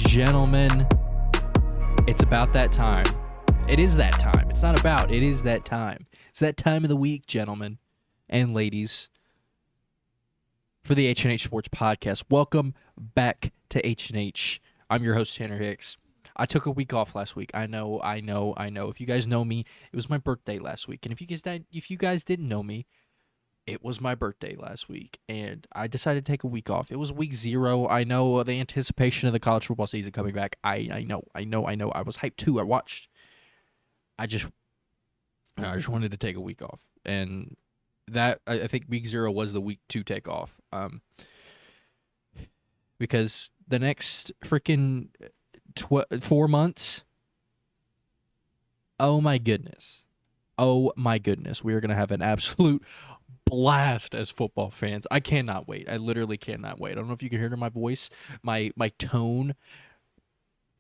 gentlemen, it's about that time. It is that time. It's not about, it is that time. It's that time of the week, gentlemen and ladies, for the H+H Sports Podcast. Welcome back to H+H. I'm your host, Tanner Hicks. I took a week off last week. I know. If you guys know me, it was my birthday last week. And if you guys didn't know me, it was my birthday last week, and I decided to take a week off. It was week 0. I know the anticipation of the college football season coming back. I know. I was hyped too. I just wanted to take a week off, and that I think week 0 was the week to take off. Because the next freaking 4 months, oh my goodness, we are gonna have an absolute blast as football fans. I cannot wait. I literally cannot wait. I don't know if you can hear it in my voice, my tone.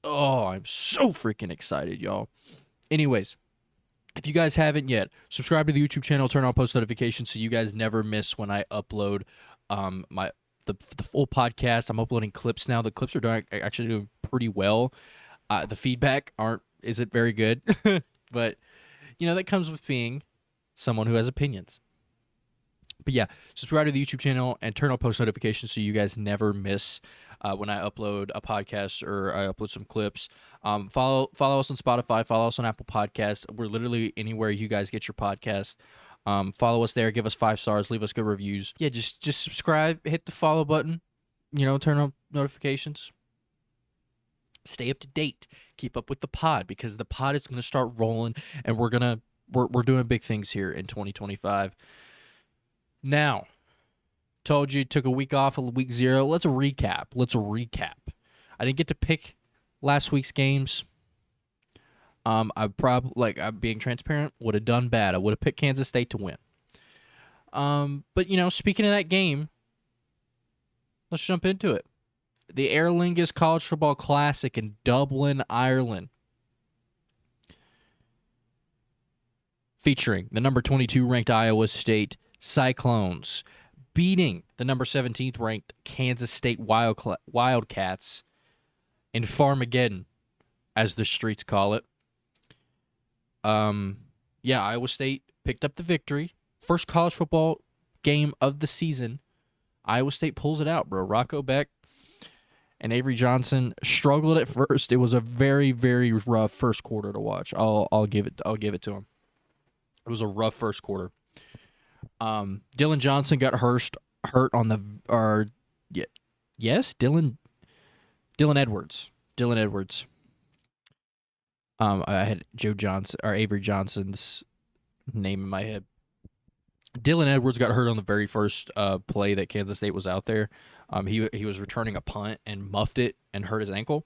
Oh, I'm so freaking excited, y'all. Anyways, if you guys haven't yet, subscribe to the YouTube channel, turn on post notifications so you guys never miss when I upload the full podcast. I'm uploading clips now. The clips are actually doing pretty well. The feedback isn't very good, but that comes with being someone who has opinions. But yeah, subscribe to the YouTube channel and turn on post notifications so you guys never miss when I upload a podcast or I upload some clips. Follow us on Spotify. Follow us on Apple Podcasts. We're literally anywhere you guys get your podcast. Follow us there. Give us 5 stars. Leave us good reviews. Yeah, just subscribe. Hit the follow button. Turn on notifications. Stay up to date. Keep up with the pod because the pod is going to start rolling, and we're doing big things here in 2025. Now, told you took a week off, week 0. Let's recap. I didn't get to pick last week's games. I'm being transparent, would have done bad. I would have picked Kansas State to win. But speaking of that game, let's jump into it. The Aer Lingus College Football Classic in Dublin, Ireland, featuring the number 22 ranked Iowa State Cyclones beating the number 17th ranked Kansas State Wildcats in Farmageddon, as the streets call it. Iowa State picked up the victory. First college football game of the season. Iowa State pulls it out, bro. Rocco Beck and Avery Johnson struggled at first. It was a very, very rough first quarter to watch. I'll give it to them. It was a rough first quarter. Dylan Johnson got hurt on the Dylan Edwards. I had Joe Johnson or Avery Johnson's name in my head. Dylan Edwards got hurt on the very first play that Kansas State was out there. He was returning a punt and muffed it and hurt his ankle.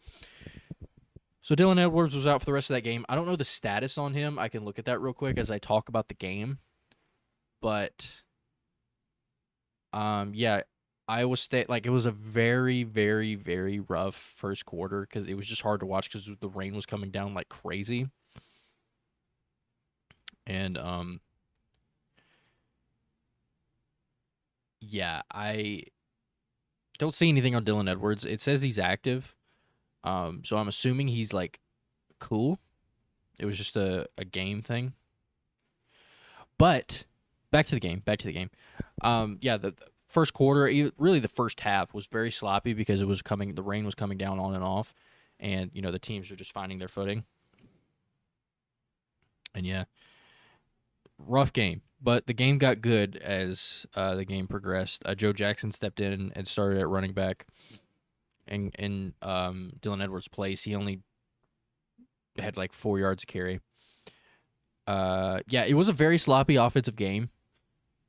So Dylan Edwards was out for the rest of that game. I don't know the status on him. I can look at that real quick as I talk about the game. But, Iowa State, it was a very, very, very rough first quarter because it was just hard to watch because the rain was coming down like crazy. And, I don't see anything on Dylan Edwards. It says he's active, so I'm assuming he's, cool. It was just a game thing. But back to the game. The first quarter, really the first half was very sloppy because the rain was coming down on and off, and the teams were just finding their footing. And rough game, but the game got good as the game progressed. Joe Jackson stepped in and started at running back, and in Dylan Edwards' place, he only had 4 yards to carry. It was a very sloppy offensive game.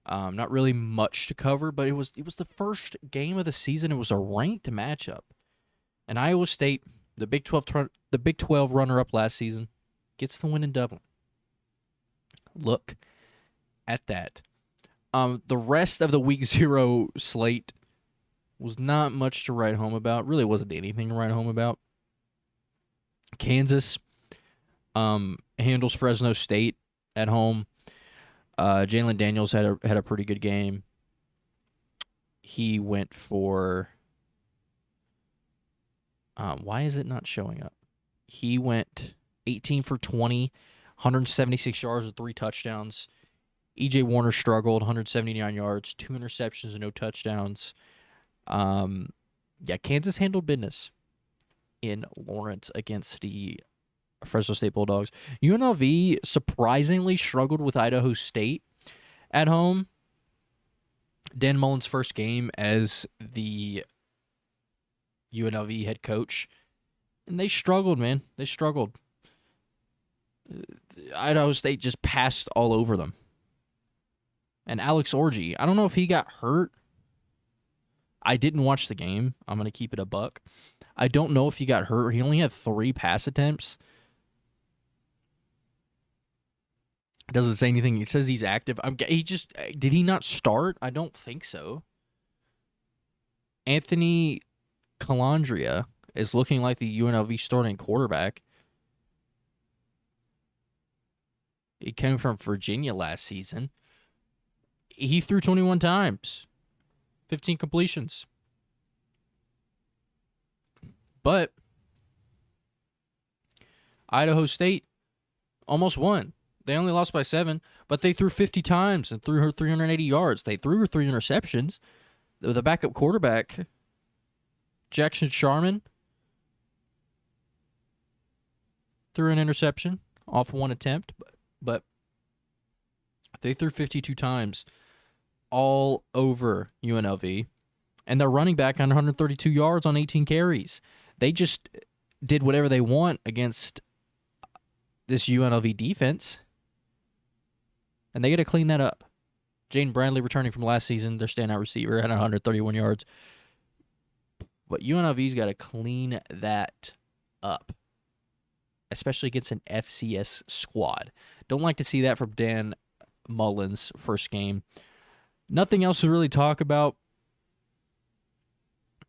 Not really much to cover, but it was the first game of the season. It was a ranked matchup, and Iowa State, the Big 12 runner-up last season, gets the win in Dublin. Look at that. The rest of the week 0 slate was not much to write home about. Really wasn't anything to write home about. Kansas handles Fresno State at home. Jalen Daniels had a pretty good game. He went for Why is it not showing up? He went 18 for 20, 176 yards and 3 touchdowns. E.J. Warner struggled, 179 yards, 2 interceptions and no touchdowns. Kansas handled business in Lawrence against the Fresno State Bulldogs. UNLV surprisingly struggled with Idaho State at home. Dan Mullen's first game as the UNLV head coach. And they struggled, man. They struggled. Idaho State just passed all over them. And Alex Orji, I don't know if he got hurt. I didn't watch the game. I'm going to keep it a buck. I don't know if he got hurt. He only had 3 pass attempts. It doesn't say anything. It says he's active. Did he not start? I don't think so. Anthony Calandria is looking like the UNLV starting quarterback. He came from Virginia last season. He threw 21 times, 15 completions. But Idaho State almost won. They only lost by 7, but they threw 50 times and threw her 380 yards. They threw her 3 interceptions. The backup quarterback, Jackson Sharman, threw an interception off 1 attempt, but they threw 52 times all over UNLV, and their running back on 132 yards on 18 carries. They just did whatever they want against this UNLV defense, and they got to clean that up. Jaden Bradley, returning from last season, their standout receiver, had 131 yards. But UNLV's got to clean that up, especially against an FCS squad. Don't like to see that from Dan Mullen's first game. Nothing else to really talk about.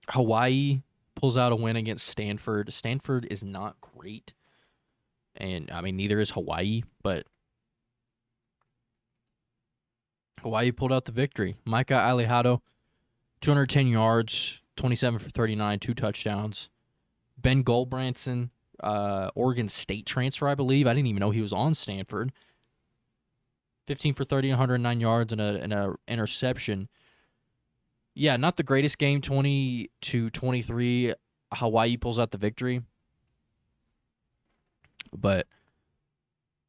Hawaii pulls out a win against Stanford. Stanford is not great. And, neither is Hawaii, but Hawaii pulled out the victory. Micah Alejado, 210 yards, 27 for 39, 2 touchdowns. Ben Goldbranson, Oregon State transfer, I believe. I didn't even know he was on Stanford. 15 for 30, 109 yards, and an interception. Yeah, not the greatest game, 20-23. Hawaii pulls out the victory. But,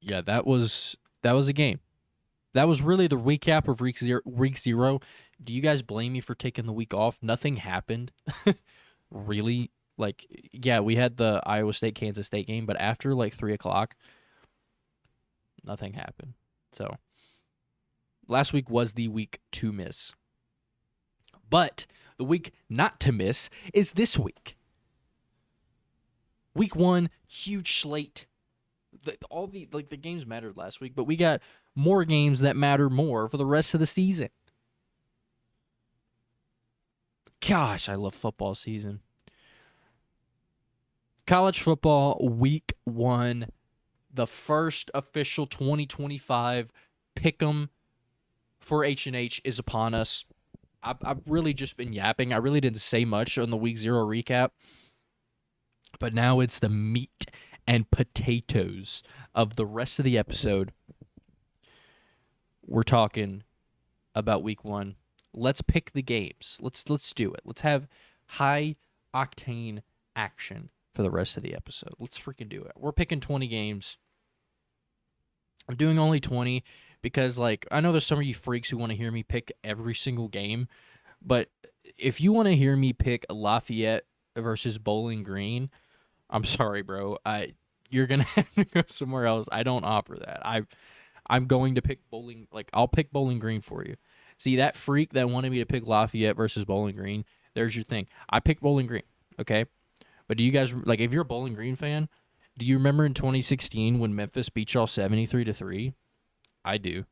yeah, that was a game. That was really the recap of week 0. Do you guys blame me for taking the week off? Nothing happened. Really? We had the Iowa State-Kansas State game, but after, 3 o'clock, nothing happened. So, last week was the week to miss. But the week not to miss is this week. Week 1, huge slate. The games mattered last week, but we got more games that matter more for the rest of the season. Gosh, I love football season. College football week 1, the first official 2025 pick'em for H+H is upon us. I've really just been yapping. I really didn't say much on the week 0 recap, but now it's the meat and potatoes of the rest of the episode. We're talking about week 1. Let's pick the games. Let's do it. Let's have high octane action for the rest of the episode. Let's freaking do it. We're picking 20 games. I'm doing only 20 because, I know there's some of you freaks who want to hear me pick every single game, but if you want to hear me pick Lafayette versus Bowling Green, I'm sorry, bro. You're going to have to go somewhere else. I don't offer that. I'm going to pick Bowling. I'll pick Bowling Green for you. See, that freak that wanted me to pick Lafayette versus Bowling Green, there's your thing. I picked Bowling Green, okay? But do you guys, if you're a Bowling Green fan, do you remember in 2016 when Memphis beat y'all 73-3? I do.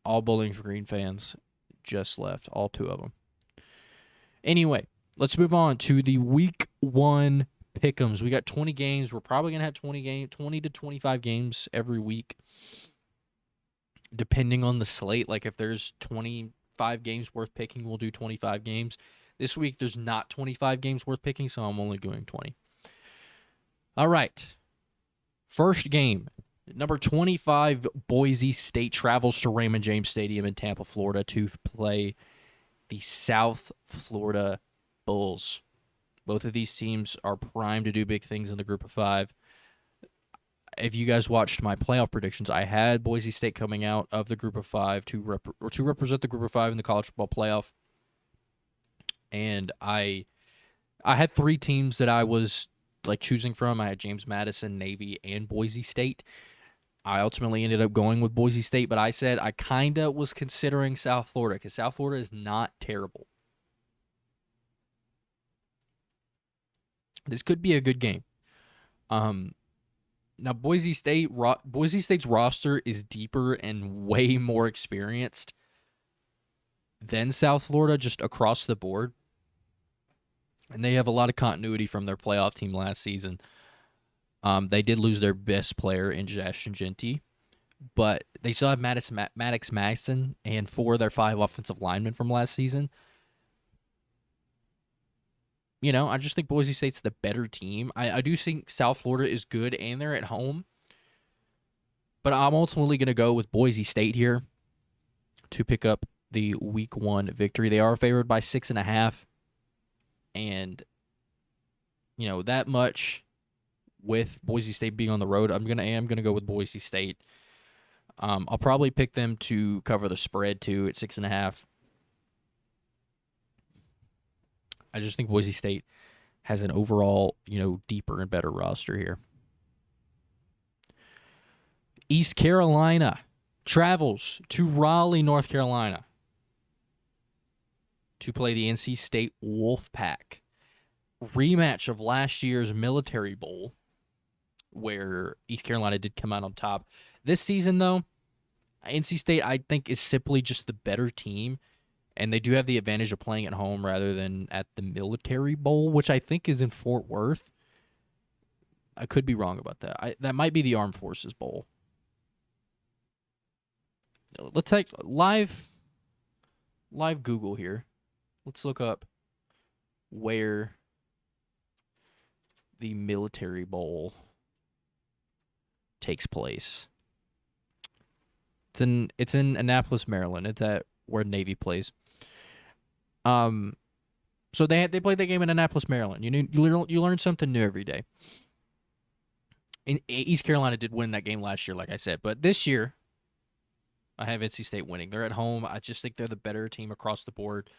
All Bowling Green fans just left, all 2 of them. Anyway, let's move on to the week 1 pick'ems. We got 20 games. We're probably going to have 20 to 25 games every week, depending on the slate. If there's 25 games worth picking, we'll do 25 games. This week, there's not 25 games worth picking, so I'm only doing 20. All right. First game. Number 25, Boise State travels to Raymond James Stadium in Tampa, Florida to play the South Florida Bulls. Both of these teams are primed to do big things in the group of 5. If you guys watched my playoff predictions, I had Boise State coming out of the group of 5 to represent the group of 5 in the college football playoff. And I had 3 teams that I was like choosing from. I had James Madison, Navy, and Boise State. I ultimately ended up going with Boise State, but I said I kind of was considering South Florida because South Florida is not terrible. This could be a good game. Now Boise State's roster is deeper and way more experienced than South Florida just across the board. And they have a lot of continuity from their playoff team last season. They did lose their best player in Josh Genti, but they still have Maddox Madison and 4 of their 5 offensive linemen from last season. I just think Boise State's the better team. I do think South Florida is good, and they're at home. But I'm ultimately going to go with Boise State here to pick up the Week 1 victory. They are favored by 6.5. And, that much with Boise State being on the road, I'm gonna go with Boise State. I'll probably pick them to cover the spread, too, at 6.5. I just think Boise State has an overall, deeper and better roster here. East Carolina travels to Raleigh, North Carolina to play the NC State Wolfpack. Rematch of last year's Military Bowl, where East Carolina did come out on top. This season, though, NC State, I think, is simply just the better team. And they do have the advantage of playing at home rather than at the Military Bowl, which I think is in Fort Worth. I could be wrong about that. That might be the Armed Forces Bowl. Let's take live Google here. Let's look up where the Military Bowl takes place. It's in Annapolis, Maryland. It's at where Navy plays. So they played that game in Annapolis, Maryland. You learn something new every day. East Carolina did win that game last year, like I said, but this year I have NC State winning. They're at home. I just think they're the better team across the board.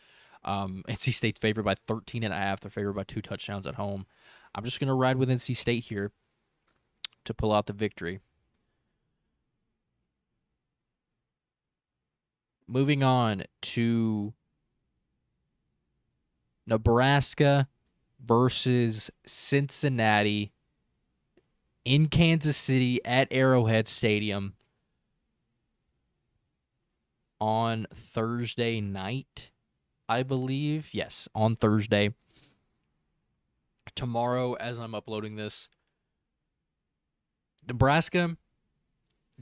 NC State's favored by 13.5. They're favored by 2 touchdowns at home. I'm just gonna ride with NC State here to pull out the victory. Moving on to Nebraska versus Cincinnati in Kansas City at Arrowhead Stadium on Thursday night, I believe. Yes, on Thursday. Tomorrow, as I'm uploading this, Nebraska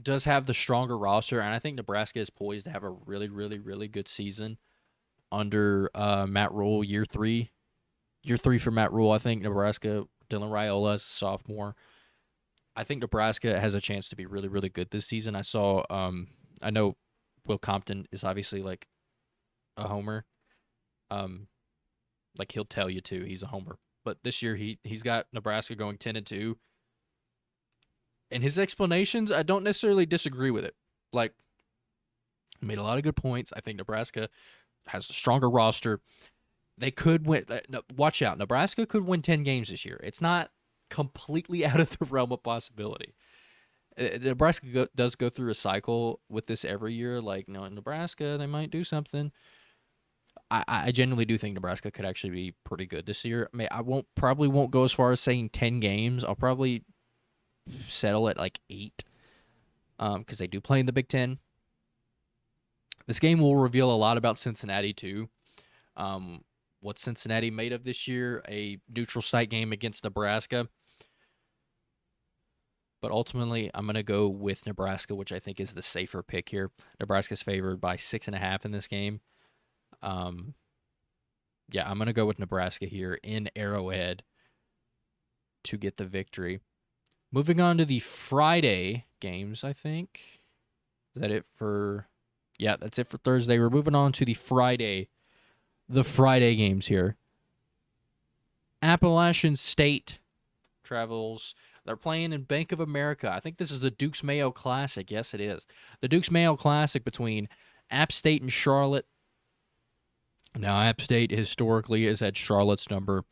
does have the stronger roster, and I think Nebraska is poised to have a really, really, really good season under Matt Rule, year 3. Year 3 for Matt Rule. I think Nebraska, Dylan Raiola is a sophomore. I think Nebraska has a chance to be really, really good this season. I know Will Compton is obviously like a homer. Like he'll tell you too, he's a homer. But this year he's got Nebraska going 10-2. And his explanations, I don't necessarily disagree with it. Like, he made a lot of good points. I think Nebraska has a stronger roster. They could win. Watch out. Nebraska could win 10 games this year. It's not completely out of the realm of possibility. Nebraska does go through a cycle with this every year. Like, in Nebraska, they might do something. I genuinely do think Nebraska could actually be pretty good this year. I probably won't go as far as saying 10 games. I'll probably settle at like 8 because they do play in the Big Ten. This game will reveal a lot about Cincinnati too. What Cincinnati made of this year, a neutral site game against Nebraska. But ultimately, I'm going to go with Nebraska, which I think is the safer pick here. Nebraska's favored by 6.5 in this game. Yeah, I'm going to go with Nebraska here in Arrowhead to get the victory. Moving on to the Friday games, I think. Is that it for... Yeah, that's it for Thursday. We're moving on to the Friday games here. Appalachian State travels. They're playing in Bank of America. I think this is the Dukes Mayo Classic. Yes, it is. The Dukes Mayo Classic between App State and Charlotte. Now, App State historically has had Charlotte's number,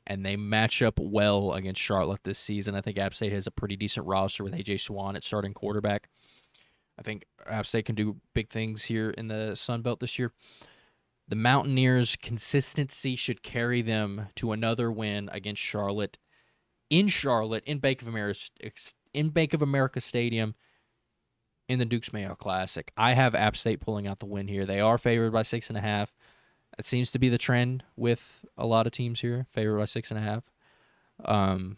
and they match up well against Charlotte this season. I think App State has a pretty decent roster with A.J. Swan at starting quarterback. I think App State can do big things here in the Sun Belt this year. The Mountaineers' consistency should carry them to another win against Charlotte, in Bank of America Stadium, in the Dukes Mayo Classic. I have App State pulling out the win here. They are favored by 6.5. It seems to be the trend with a lot of teams here, favored by 6.5.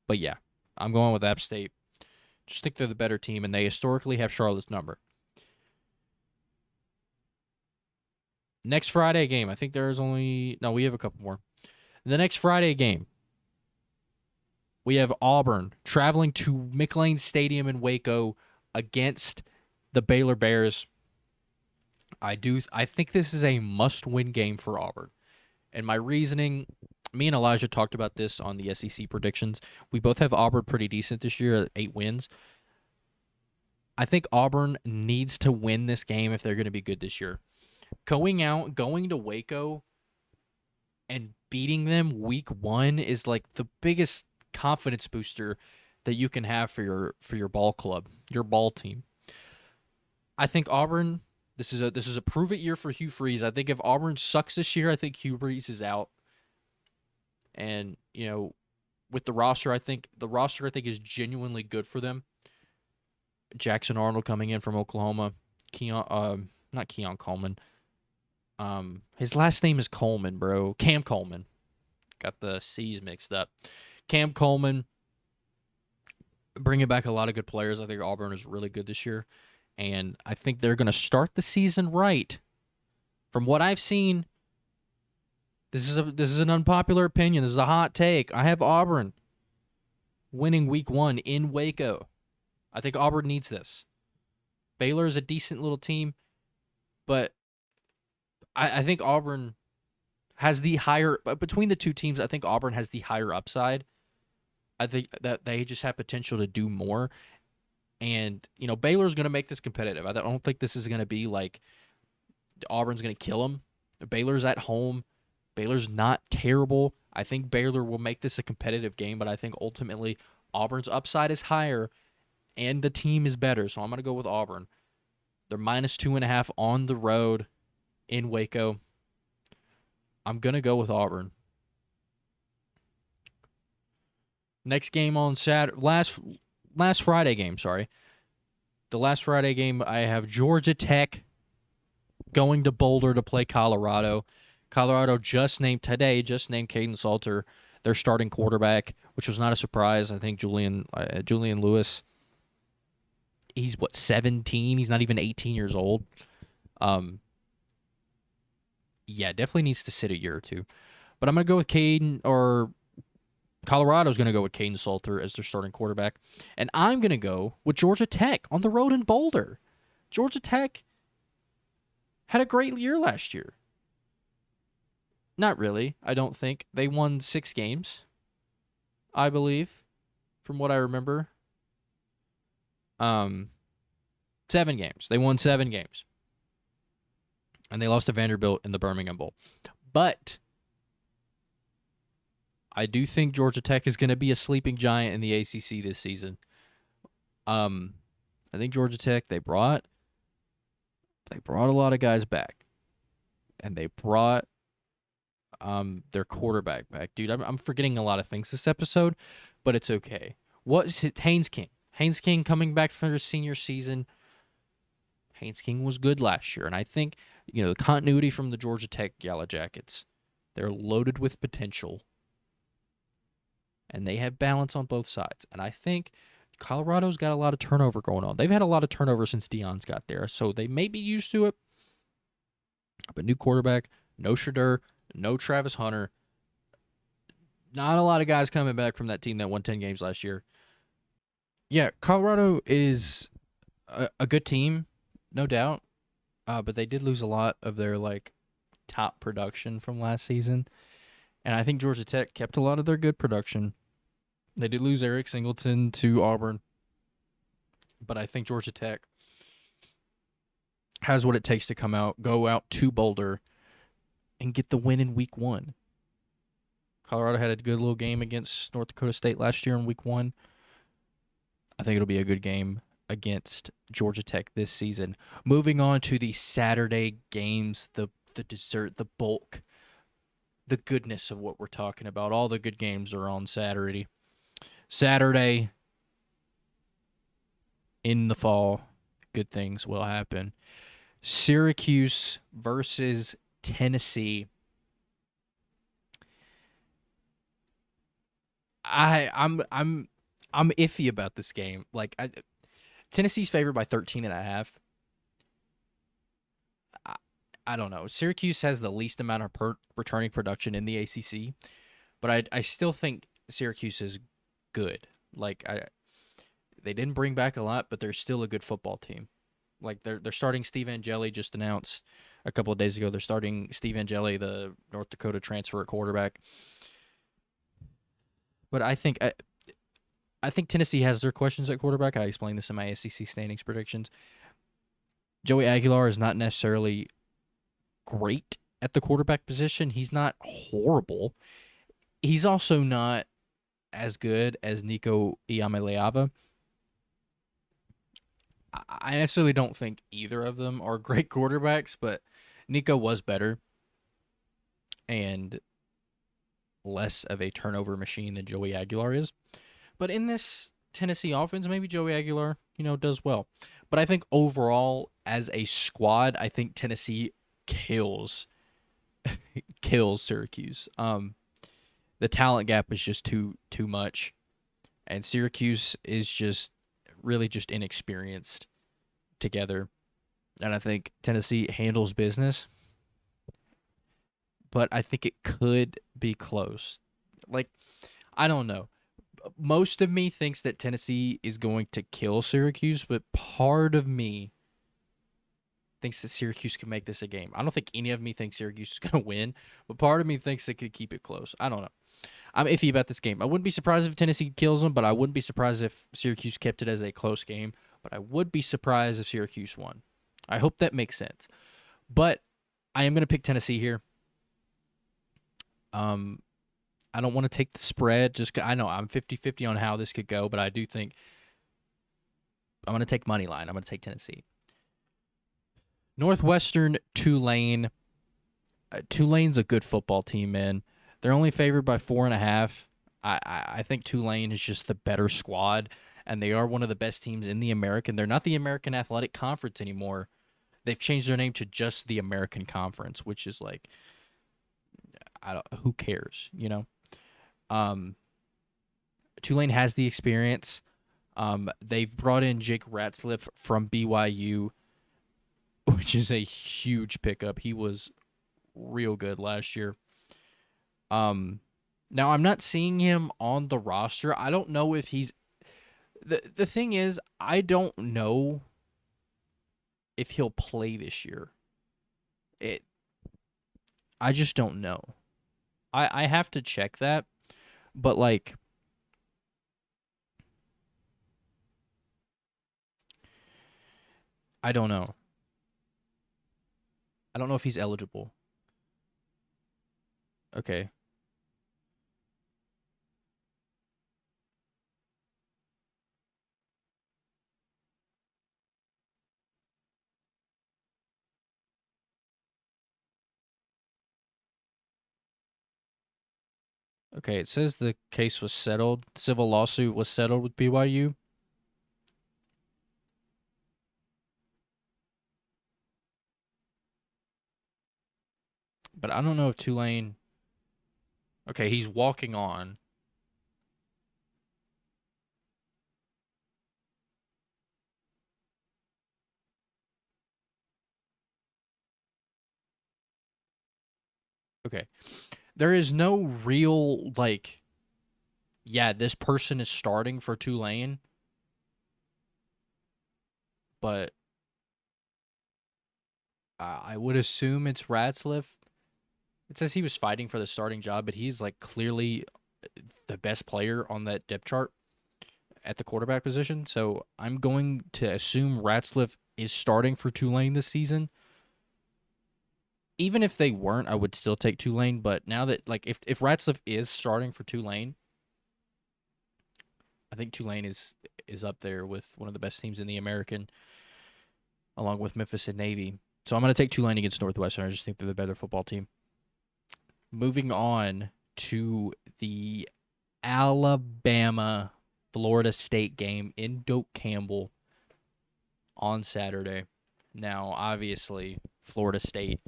But yeah, I'm going with App State. Just think they're the better team, and they historically have Charlotte's number. Next Friday game, I think there's only... No, we have a couple more. The next Friday game, we have Auburn traveling to McLean Stadium in Waco against the Baylor Bears. I think this is a must-win game for Auburn. And my reasoning, me and Elijah talked about this on the SEC predictions. We both have Auburn pretty decent this year at 8 wins. I think Auburn needs to win this game if they're going to be good this year. Going to Waco and beating them week 1 is like the biggest confidence booster that you can have for your ball club, your ball team. I think Auburn, this is a prove it year for Hugh Freeze. I think if Auburn sucks this year, I think Hugh Freeze is out. And, with the roster, I think is genuinely good for them. Jackson Arnold coming in from Oklahoma. Not Keon Coleman. His last name is Coleman, bro. Cam Coleman. Got the C's mixed up. Cam Coleman. Bringing back a lot of good players. I think Auburn is really good this year. And I think they're going to start the season right. From what I've seen, this is an unpopular opinion. This is a hot take. I have Auburn winning week 1 in Waco. I think Auburn needs this. Baylor is a decent little team, but I think Auburn has the higher... Between the two teams, I think Auburn has the higher upside. I think that they just have potential to do more. And, Baylor's going to make this competitive. I don't think this is going to be like Auburn's going to kill them. Baylor's at home. Baylor's not terrible. I think Baylor will make this a competitive game, but I think ultimately Auburn's upside is higher and the team is better. So I'm going to go with Auburn. They're -2.5 on the road in Waco. I'm going to go with Auburn. Next game on Saturday, last Friday game, sorry. The last Friday game, I have Georgia Tech going to Boulder to play Colorado. Colorado just named Caden Salter their starting quarterback, which was not a surprise. I think Julian Lewis, he's 17? He's not even 18 years old. Yeah, definitely needs to sit a year or two. But I'm going to go with Colorado's going to go with Caden Salter as their starting quarterback. And I'm going to go with Georgia Tech on the road in Boulder. Georgia Tech had a great year last year. Not really, I don't think. They won 6 games, I believe, from what I remember. 7 games. They won 7 games. And they lost to Vanderbilt in the Birmingham Bowl. But I do think Georgia Tech is going to be a sleeping giant in the ACC this season. I think Georgia Tech, they brought a lot of guys back. And they brought their quarterback back. Dude, I'm forgetting a lot of things this episode, but it's okay. What is it? Haynes King. Haynes King coming back for his senior season. Haynes King was good last year, and I think, the continuity from the Georgia Tech Yellow Jackets, they're loaded with potential, and they have balance on both sides. And I think Colorado's got a lot of turnover going on. They've had a lot of turnover since Deion's got there, so they may be used to it. But new quarterback, No Shadur, no Travis Hunter. Not a lot of guys coming back from that team that won 10 games last year. Yeah, Colorado is a good team, no doubt. But they did lose a lot of their top production from last season. And I think Georgia Tech kept a lot of their good production. They did lose Eric Singleton to Auburn, but I think Georgia Tech has what it takes to go out to Boulder, and get the win in week 1. Colorado had a good little game against North Dakota State last year in week 1. I think it'll be a good game against Georgia Tech this season. Moving on to the Saturday games, the dessert, the bulk, the goodness of what we're talking about. All the good games are on Saturday. Saturday in the fall, good things will happen. Syracuse versus Tennessee. I'm iffy about this game. Tennessee's favored by 13.5. I don't know. Syracuse has the least amount of returning production in the ACC, but I still think Syracuse is good. They didn't bring back a lot, but they're still a good football team. They're starting Steve Angeli, just announced a couple of days ago. They're starting Steve Angeli, the North Dakota transfer at quarterback. But I think Tennessee has their questions at quarterback. I explained this in my SEC standings predictions. Joey Aguilar is not necessarily great at the quarterback position. He's not horrible. He's also not as good as Nico Iamaleava. I necessarily don't think either of them are great quarterbacks, but Nico was better and less of a turnover machine than Joey Aguilar is. But in this Tennessee offense, maybe Joey Aguilar, does well. But I think overall, as a squad, I think Tennessee kills Syracuse. The talent gap is just too much, and Syracuse is just really just inexperienced together. And I think Tennessee handles business, but I think it could be close. I don't know. Most of me thinks that Tennessee is going to kill Syracuse, but part of me thinks that Syracuse can make this a game. I don't think any of me thinks Syracuse is going to win, but part of me thinks they could keep it close. I don't know. I'm iffy about this game. I wouldn't be surprised if Tennessee kills them, but I wouldn't be surprised if Syracuse kept it as a close game, but I would be surprised if Syracuse won. I hope that makes sense. But I am going to pick Tennessee here. I don't want to take the spread. I know I'm 50-50 on how this could go, but I do think I'm going to take money line. I'm going to take Tennessee. Northwestern, Tulane. Tulane's a good football team, man. They're only favored by 4.5. I think Tulane is just the better squad, and they are one of the best teams in the American. They're not the American Athletic Conference anymore. They've changed their name to just the American Conference, which is who cares, Tulane has the experience. They've brought in Jake Ratzliff from BYU, which is a huge pickup. He was real good last year. Now I'm not seeing him on the roster. I don't know if he's the thing is, I don't know if he'll play this year. I just don't know. I have to check that, but I don't know. I don't know if he's eligible. Okay. Okay, it says the case was settled. Civil lawsuit was settled with BYU. But I don't know if Tulane. Okay, he's walking on. Okay. There is no real, like, yeah, this person is starting for Tulane, but I would assume it's Ratzliff. It says he was fighting for the starting job, but he's, like, clearly the best player on that depth chart at the quarterback position. So I'm going to assume Ratzliff is starting for Tulane this season. Even if they weren't, I would still take Tulane. But now that, like, if Ratzliff is starting for Tulane, I think Tulane is up there with one of the best teams in the American, along with Memphis and Navy. So I'm going to take Tulane against Northwestern. I just think they're the better football team. Moving on to the Alabama Florida State game in Doak Campbell on Saturday. Now, obviously, Florida State,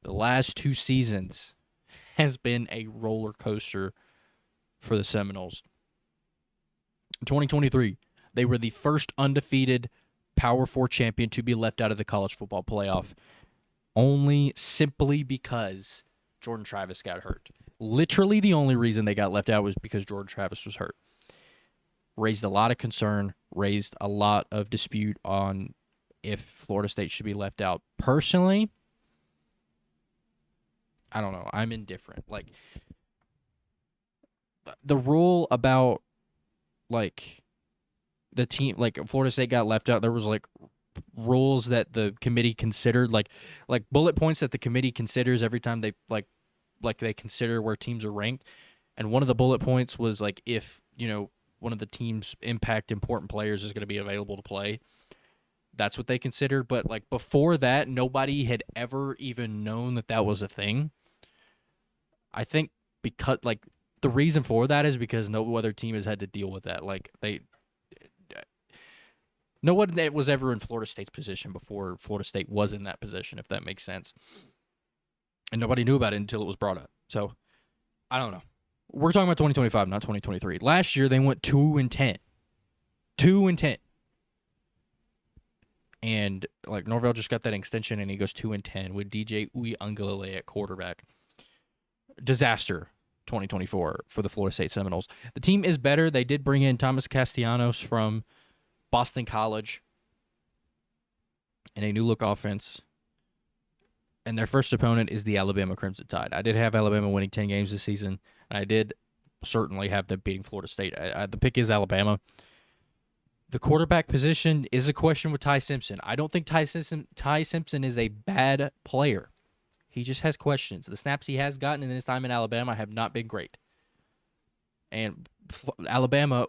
the last 2 seasons has been a roller coaster for the Seminoles. In 2023, they were the first undefeated Power 4 champion to be left out of the college football playoff, only simply because Jordan Travis got hurt. Literally the only reason they got left out was because Jordan Travis was hurt. Raised a lot of concern, raised a lot of dispute on if Florida State should be left out. Personally, I don't know. I'm indifferent. Like, the rule about, like, the team, like, Florida State got left out, there was, like, rules that the committee considered, like bullet points that the committee considers every time they, like they consider where teams are ranked. And one of the bullet points was, like, if, one of the team's impact important players is going to be available to play. That's what they considered. But, like, before that, nobody had ever even known that was a thing. I think because, like, the reason for that is because no other team has had to deal with that. Like, no one that was ever in Florida State's position before Florida State was in that position, if that makes sense. And nobody knew about it until it was brought up. So, I don't know. We're talking about 2025, not 2023. Last year, they went 2-10. 2-10. And, like, Norvell just got that extension, and he goes 2-10 with DJ Uiagalelei at quarterback. Disaster 2024 for the Florida State Seminoles. The team is better. They did bring in Thomas Castellanos from Boston College and a new-look offense. And their first opponent is the Alabama Crimson Tide. I did have Alabama winning 10 games this season. And I did certainly have them beating Florida State. The pick is Alabama. The quarterback position is a question with Ty Simpson. I don't think Ty Simpson is a bad player. He just has questions. The snaps he has gotten in his time in Alabama have not been great. And Alabama,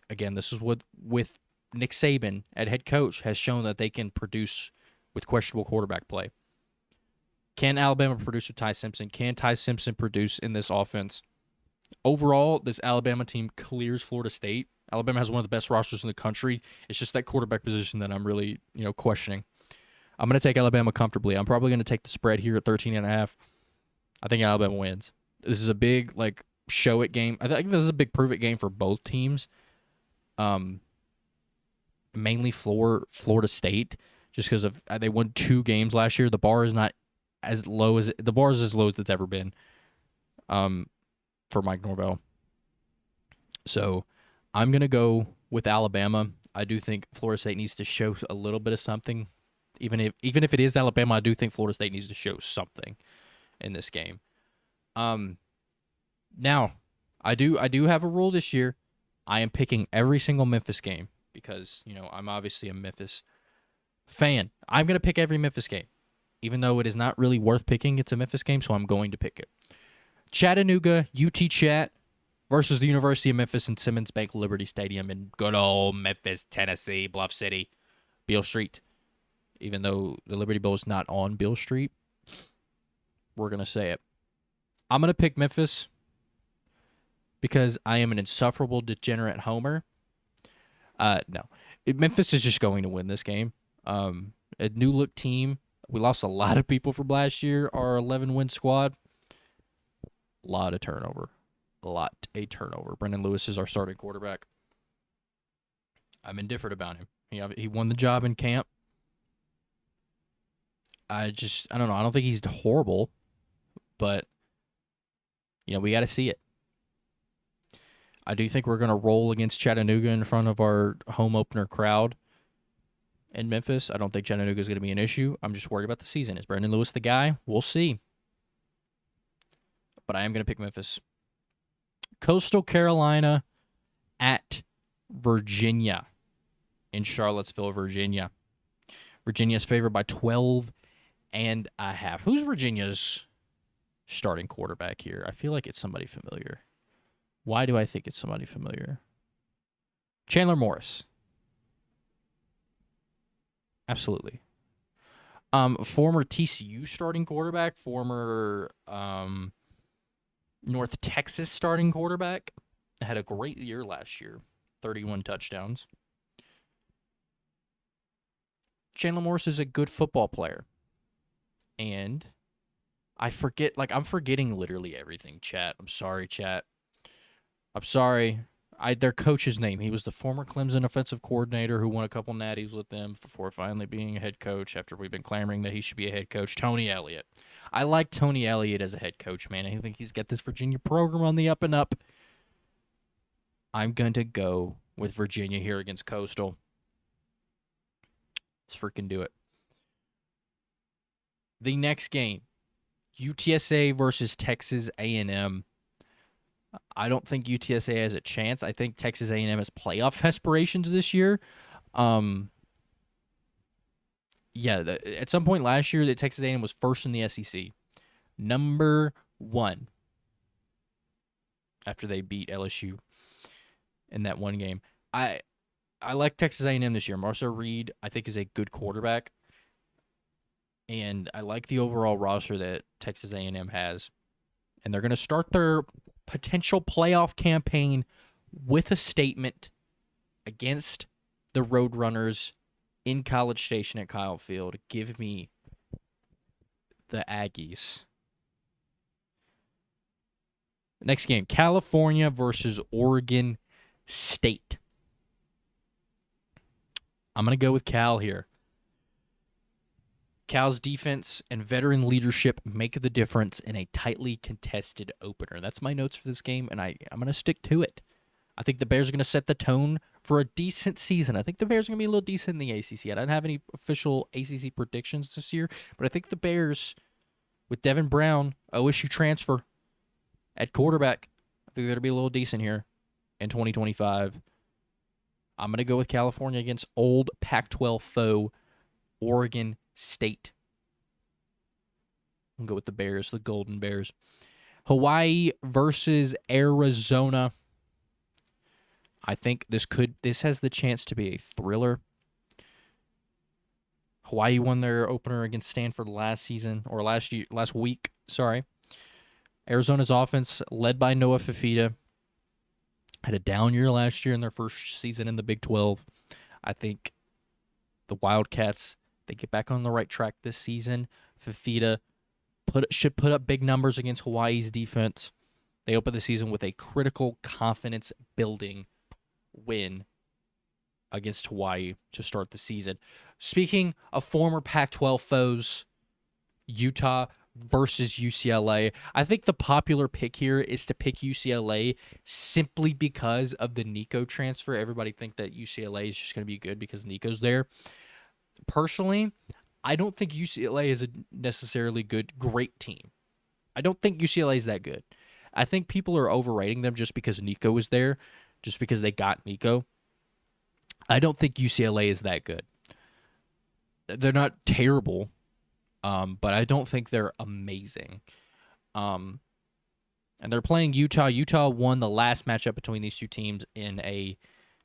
again, this is with Nick Saban at head coach, has shown that they can produce with questionable quarterback play. Can Alabama produce with Ty Simpson? Can Ty Simpson produce in this offense? Overall, this Alabama team clears Florida State. Alabama has one of the best rosters in the country. It's just that quarterback position that I'm really, questioning. I'm going to take Alabama comfortably. I'm probably going to take the spread here at 13.5. I think Alabama wins. This is a big, like, show it game. I think this is a big prove it game for both teams. Mainly Florida State, just because of they won 2 games last year. The bar is not as low as the bar is as low as it's ever been. For Mike Norvell. So I'm gonna go with Alabama. I do think Florida State needs to show a little bit of something. Even if it is Alabama, I do think Florida State needs to show something in this game. Now, I do have a rule this year. I am picking every single Memphis game because, I'm obviously a Memphis fan. I'm going to pick every Memphis game. Even though it is not really worth picking, it's a Memphis game, so I'm going to pick it. Chattanooga, UT Chat versus the University of Memphis in Simmons Bank Liberty Stadium in good old Memphis, Tennessee, Bluff City, Beale Street. Even though the Liberty Bowl is not on Beale Street, we're going to say it. I'm going to pick Memphis because I am an insufferable degenerate homer. No. Memphis is just going to win this game. A new-look team. We lost a lot of people from last year, our 11-win squad. A lot of turnover. Brendan Lewis is our starting quarterback. I'm indifferent about him. He won the job in camp. I don't know. I don't think he's horrible, but We got to see it. I do think we're going to roll against Chattanooga in front of our home opener crowd in Memphis. I don't think Chattanooga is going to be an issue. I'm just worried about the season. Is Brandon Lewis the guy? We'll see. But I am going to pick Memphis. Coastal Carolina at Virginia in Charlottesville, Virginia. Virginia's favored by 12 and a half. Who's Virginia's starting quarterback here? I feel like it's somebody familiar. Why do I think it's somebody familiar? Chandler Morris. Absolutely. Former TCU starting quarterback, former North Texas starting quarterback. Had a great year last year. 31 touchdowns. Chandler Morris is a good football player. And I'm forgetting literally everything, chat. I'm sorry, chat. I'm sorry. Their coach's name. He was the former Clemson offensive coordinator who won a couple natties with them before finally being a head coach after we've been clamoring that he should be a head coach. Tony Elliott. I like Tony Elliott as a head coach, man. I think he's got this Virginia program on the up and up. I'm going to go with Virginia here against Coastal. Let's freaking do it. The next game, UTSA versus Texas A&M. I don't think UTSA has a chance. I think Texas A&M has playoff aspirations this year. At some point last year, that Texas A&M was first in the SEC, number 1 after they beat LSU in that one game. I like Texas A&M this year. Marcel Reed, I think, is a good quarterback, and I like the overall roster that Texas A&M has. And they're going to start their potential playoff campaign with a statement against the Roadrunners in College Station at Kyle Field. Give me the Aggies. Next game, California versus Oregon State. I'm going to go with Cal here. Cal's defense and veteran leadership make the difference in a tightly contested opener. That's my notes for this game, and I'm going to stick to it. I think the Bears are going to set the tone for a decent season. I think the Bears are going to be a little decent in the ACC. I don't have any official ACC predictions this year, but I think the Bears, with Devin Brown, OSU transfer at quarterback, I think they're going to be a little decent here in 2025. I'm going to go with California against old Pac-12 foe, Oregon State. I'll go with the Bears, the Golden Bears. Hawaii versus Arizona. I think this has the chance to be a thriller. Hawaii won their opener against Stanford last week. Arizona's offense, led by Noah Fifita, had a down year last year in their first season in the Big 12. I think the Wildcats, they get back on the right track this season. Fifita should put up big numbers against Hawaii's defense. They open the season with a critical confidence-building win against Hawaii to start the season. Speaking of former Pac-12 foes, Utah versus UCLA. I think the popular pick here is to pick UCLA simply because of the Nico transfer. Everybody think that UCLA is just going to be good because Nico's there. Personally, I don't think UCLA is a necessarily great team. I don't think UCLA is that good. I think people are overrating them just because Nico was there, just because they got Nico. I don't think UCLA is that good. They're not terrible, but I don't think they're amazing. And they're playing Utah. Utah won the last matchup between these two teams in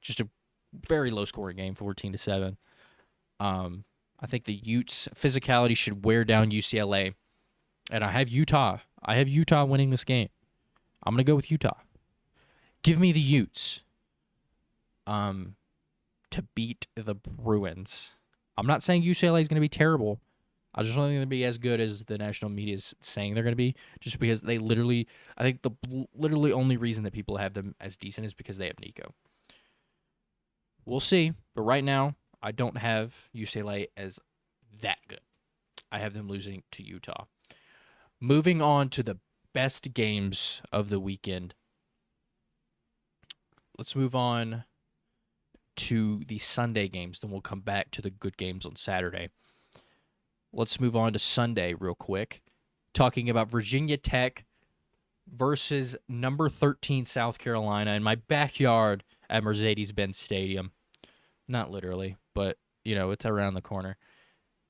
just a very low-scoring game, 14-7. I think the Utes' physicality should wear down UCLA, and I have Utah. I have Utah winning this game. I'm going to go with Utah. Give me the Utes to beat the Bruins. I'm not saying UCLA is going to be terrible. I just don't think they're going to be as good as the national media is saying they're going to be, just because I think the literally only reason that people have them as decent is because they have Nico. We'll see, but right now, I don't have UCLA as that good. I have them losing to Utah. Moving on to the best games of the weekend. Let's move on to the Sunday games, then we'll come back to the good games on Saturday. Let's move on to Sunday real quick, talking about Virginia Tech versus number 13 South Carolina in my backyard at Mercedes-Benz Stadium. Not literally, but, it's around the corner.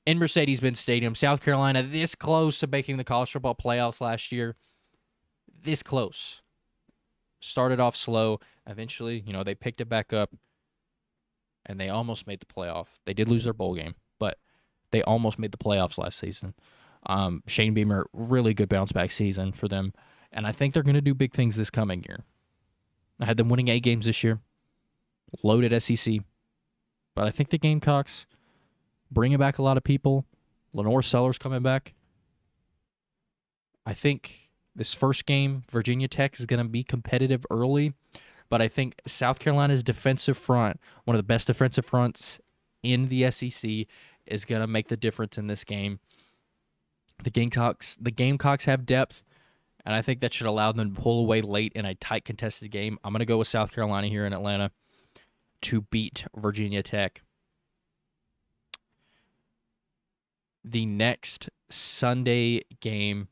In Mercedes-Benz Stadium, South Carolina this close to making the college football playoffs last year. This close. Started off slow. Eventually, they picked it back up, and they almost made the playoff. They did lose their bowl game, but they almost made the playoffs last season. Shane Beamer, really good bounce-back season for them, and I think they're going to do big things this coming year. I had them winning 8 games this year, loaded SEC, but I think the Gamecocks bringing back a lot of people. Lenore Sellers coming back. I think this first game, Virginia Tech is going to be competitive early, but I think South Carolina's defensive front, one of the best defensive fronts in the SEC, is going to make the difference in this game. The Gamecocks have depth, and I think that should allow them to pull away late in a tight contested game. I'm going to go with South Carolina here in Atlanta to beat Virginia Tech. The next Sunday game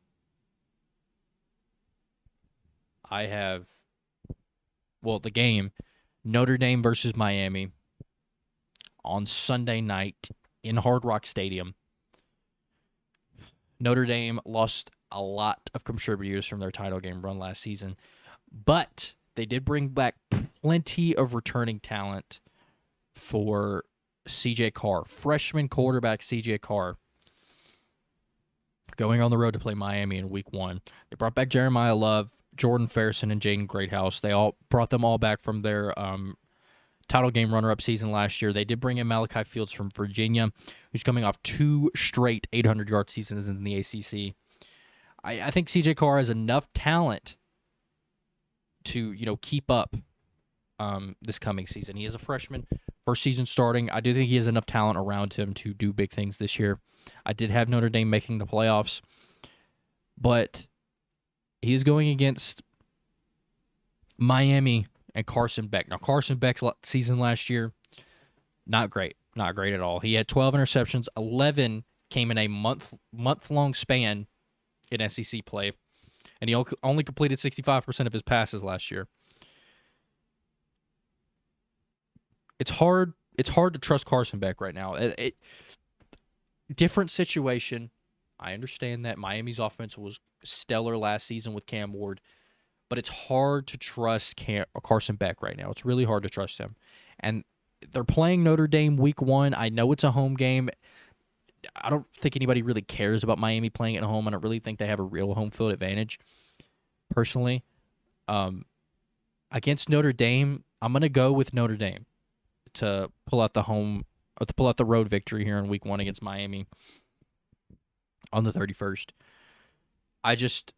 I have, the game, Notre Dame versus Miami on Sunday night in Hard Rock Stadium. Notre Dame lost a lot of contributors from their title game run last season, but they did bring back plenty of returning talent for C.J. Carr, freshman quarterback C.J. Carr, going on the road to play Miami in Week 1. They brought back Jeremiah Love, Jordan Fairson, and Jaden Greathouse. They all brought them all back from their title game runner-up season last year. They did bring in Malachi Fields from Virginia, who's coming off 2 straight 800-yard seasons in the ACC. I think C.J. Carr has enough talent to, keep up this coming season. He is a freshman, first season starting. I do think he has enough talent around him to do big things this year. I did have Notre Dame making the playoffs, but he is going against Miami and Carson Beck. Now, Carson Beck's season last year, not great. Not great at all. He had 12 interceptions. 11 came in a month-long span in SEC play, and he only completed 65% of his passes last year. It's hard to trust Carson Beck right now. Different situation. I understand that Miami's offense was stellar last season with Cam Ward, but it's hard to trust Carson Beck right now. It's really hard to trust him. And they're playing Notre Dame Week 1. I know it's a home game. I don't think anybody really cares about Miami playing at home. I don't really think they have a real home field advantage, personally. Against Notre Dame, I'm going to go with Notre Dame to pull out the road victory here in Week 1 against Miami on the 31st. I just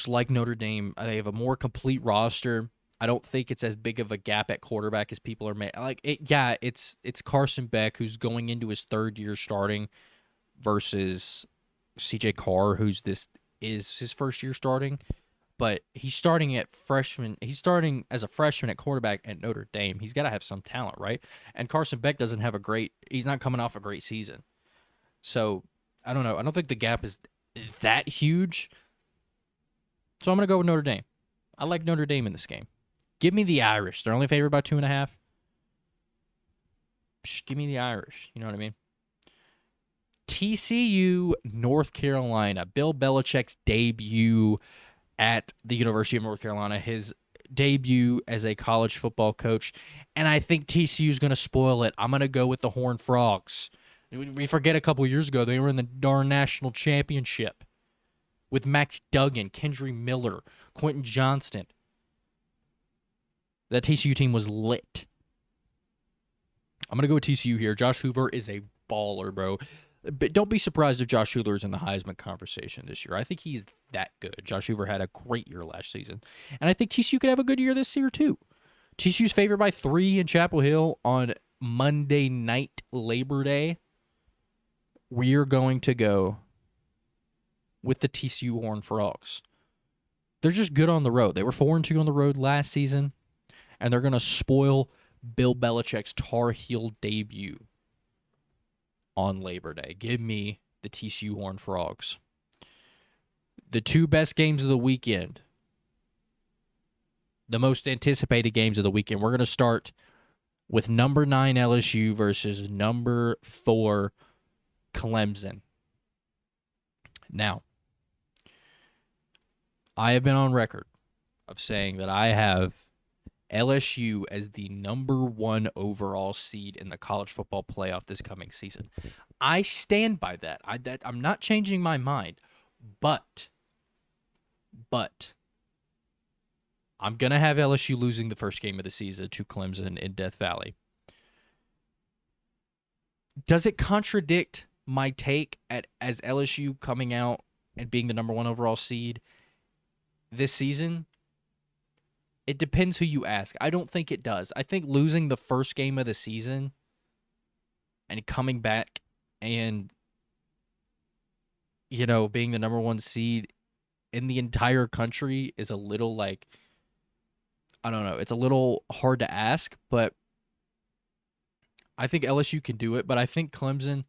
like Notre Dame. They have a more complete roster. I don't think it's as big of a gap at quarterback as people are making. It's Carson Beck, who's going into his 3rd year starting, versus C.J. Carr, who's this is his 1st year starting. But he's starting as a freshman at quarterback at Notre Dame. He's got to have some talent, right? And Carson Beck doesn't have he's not coming off a great season. So, I don't know. I don't think the gap is that huge. So I'm going to go with Notre Dame. I like Notre Dame in this game. Give me the Irish. They're only favored by 2.5. Give me the Irish. You know what I mean? TCU, North Carolina. Bill Belichick's debut at the University of North Carolina. His debut as a college football coach. And I think TCU is going to spoil it. I'm going to go with the Horned Frogs. We forget a couple years ago, they were in the darn national championship with Max Duggan, Kendry Miller, Quentin Johnston. That TCU team was lit. I'm going to go with TCU here. Josh Hoover is a baller, bro. But don't be surprised if Josh Hoover is in the Heisman conversation this year. I think he's that good. Josh Hoover had a great year last season. And I think TCU could have a good year this year, too. TCU's favored by 3 in Chapel Hill on Monday night, Labor Day. We are going to go with the TCU Horned Frogs. They're just good on the road. They were 4-2 on the road last season, and they're going to spoil Bill Belichick's Tar Heel debut on Labor Day. Give me the TCU Horned Frogs. The two best games of the weekend, the most anticipated games of the weekend. We're going to start with number 9 LSU versus number 4 Clemson. Now, I have been on record of saying that I have LSU as the number 1 overall seed in the college football playoff this coming season. I stand by that. I'm not changing my mind, but I'm going to have LSU losing the first game of the season to Clemson in Death Valley. Does it contradict my take as LSU coming out and being the number 1 overall seed this season? It depends who you ask. I don't think it does. I think losing the first game of the season and coming back and, being the number 1 seed in the entire country is a little I don't know. It's a little hard to ask, but I think LSU can do it. But I think Clemson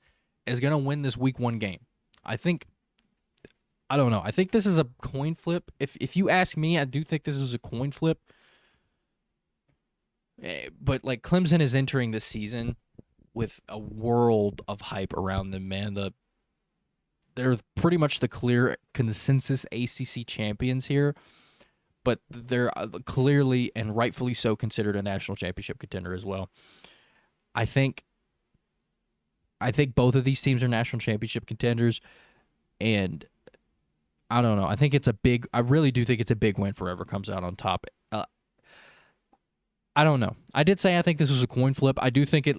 is going to win this week 1 game. I don't know. I think this is a coin flip. If you ask me, I do think this is a coin flip. But Clemson is entering this season with a world of hype around them, man. They're pretty much the clear consensus ACC champions here, but they're clearly and rightfully so considered a national championship contender as well. I think both of these teams are national championship contenders, and I don't know. I really do think it's a big win for whoever comes out on top. I don't know. I did say I think this was a coin flip. I do think it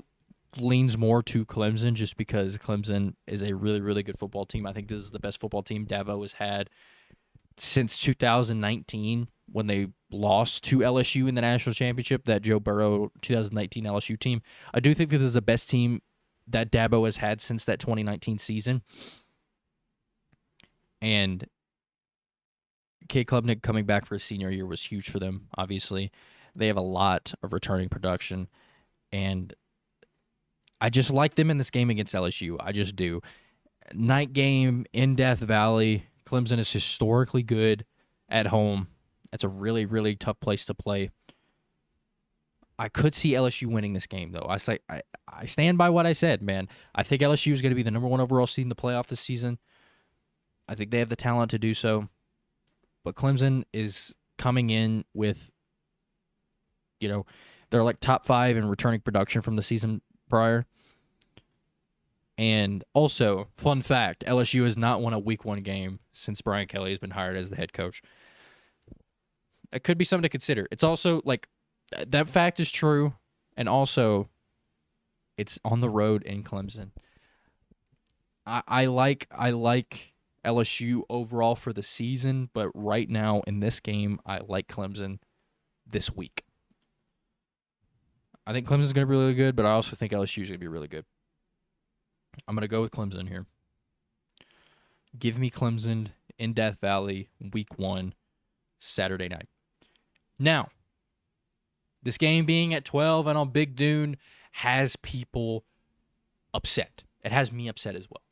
leans more to Clemson just because Clemson is a really, really good football team. I think this is the best football team Dabo has had since 2019 when they lost to LSU in the national championship, that Joe Burrow 2019 LSU team. I do think that this is the best team that Dabo has had since that 2019 season. And Cade Klubnik coming back for his senior year was huge for them, obviously. They have a lot of returning production, and I just like them in this game against LSU. I just do. Night game in Death Valley. Clemson is historically good at home. That's a really, really tough place to play. I could see LSU winning this game, though. I stand by what I said, man. I think LSU is going to be the number 1 overall seed in the playoff this season. I think they have the talent to do so. But Clemson is coming in with, they're top 5 in returning production from the season prior. And also, fun fact, LSU has not won a week 1 game since Brian Kelly has been hired as the head coach. It could be something to consider. It's also, that fact is true, and also, it's on the road in Clemson. I like LSU overall for the season, but right now in this game, I like Clemson this week. I think Clemson's going to be really good, but I also think LSU is going to be really good. I'm going to go with Clemson here. Give me Clemson in Death Valley, week 1, Saturday night. Now, this game being at 12 and on Big Dune has people upset. It has me upset as well.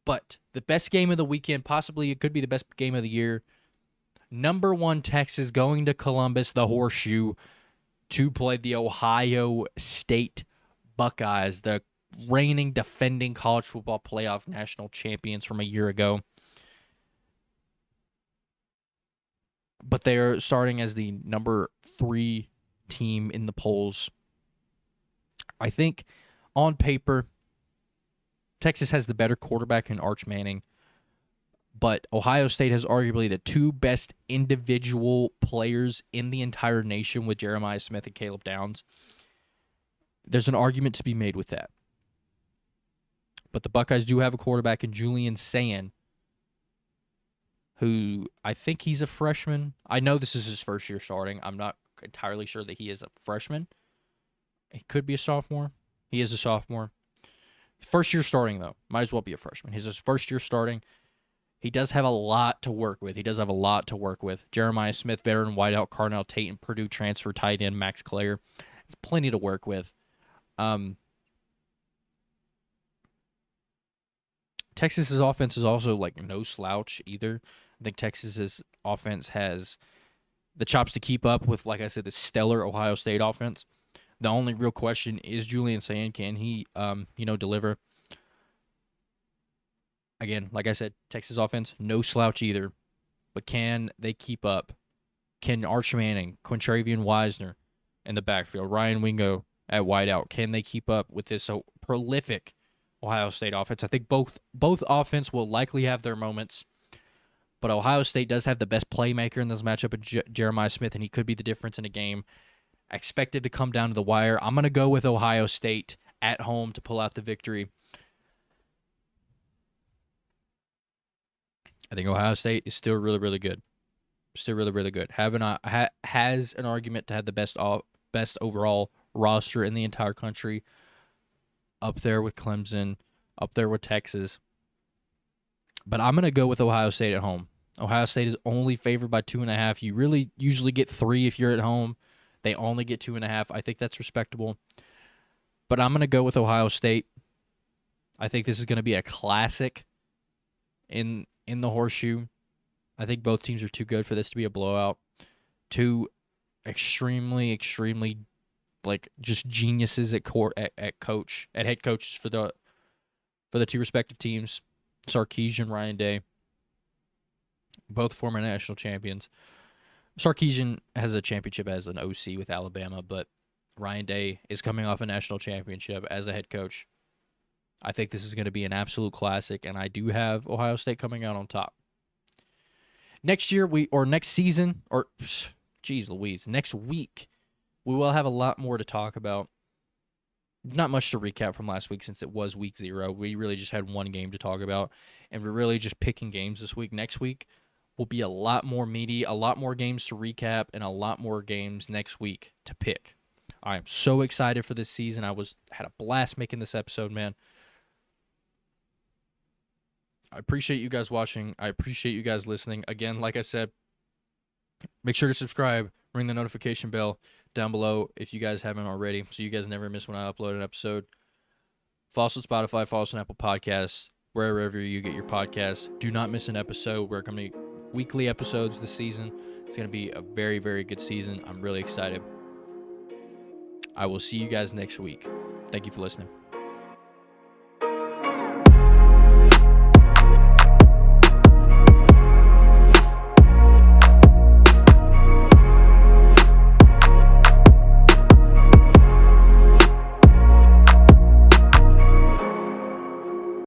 But the best game of the weekend, possibly it could be the best game of the year. Number 1 Texas going to Columbus, the Horseshoe, to play the Ohio State Buckeyes, the reigning, defending college football playoff national champions from a year ago. But they are starting as the number 3 team in the polls. I think on paper, Texas has the better quarterback in Arch Manning, but Ohio State has arguably the 2 best individual players in the entire nation with Jeremiah Smith and Caleb Downs. There's an argument to be made with that. But the Buckeyes do have a quarterback in Julian Sayin, who I think he's a freshman. I know this is his first year starting. I'm not entirely sure that he is a freshman. He could be a sophomore. He is a sophomore. First year starting, though. Might as well be a freshman. He's his first year starting. He does have a lot to work with. Jeremiah Smith, veteran wideout, Carnell Tate, and Purdue transfer tight end Max Clare. It's plenty to work with. Texas's offense is also like no slouch either. I think Texas's offense has the chops to keep up with, like I said, the stellar Ohio State offense. The only real question is Julian Sand. Can he, deliver? Again, like I said, Texas offense, no slouch either. But can they keep up? Can Arch Manning, Quintravian Wisner in the backfield, Ryan Wingo at wideout, can they keep up with this so prolific Ohio State offense? I think both offense will likely have their moments, but Ohio State does have the best playmaker in this matchup of Jeremiah Smith, and he could be the difference in a game. Expected to come down to the wire. I'm going to go with Ohio State at home to pull out the victory. I think Ohio State is still really, really good. Still really, really good. Has an argument to have the best overall roster in the entire country. Up there with Clemson, up there with Texas. But I'm going to go with Ohio State at home. Ohio State is only favored by 2.5. You really usually get 3 if you're at home. They only get 2.5. I think that's respectable. But I'm going to go with Ohio State. I think this is going to be a classic in the horseshoe. I think both teams are too good for this to be a blowout. Two extremely, extremely, like, just geniuses at head coaches for the two respective teams. Sarkisian, Ryan Day, both former national champions. Sarkisian has a championship as an OC with Alabama, but Ryan Day is coming off a national championship as a head coach. I think this is going to be an absolute classic, and I do have Ohio State coming out on top. Next week, we will have a lot more to talk about. Not much to recap from last week since it was week 0. We really just had one game to talk about, and we're really just picking games this week. Next week will be a lot more meaty, a lot more games to recap, and a lot more games next week to pick. I am so excited for this season. Had a blast making this episode, man. I appreciate you guys watching. I appreciate you guys listening. Again, like I said, make sure to subscribe, ring the notification bell down below if you guys haven't already, so you guys never miss when I upload an episode. Follow us on Spotify, follow us on Apple Podcasts, wherever you get your podcasts. Do not miss an episode. We're coming weekly episodes this season. It's going to be a very, very good season. I'm really excited. I will see you guys next week. Thank you for listening.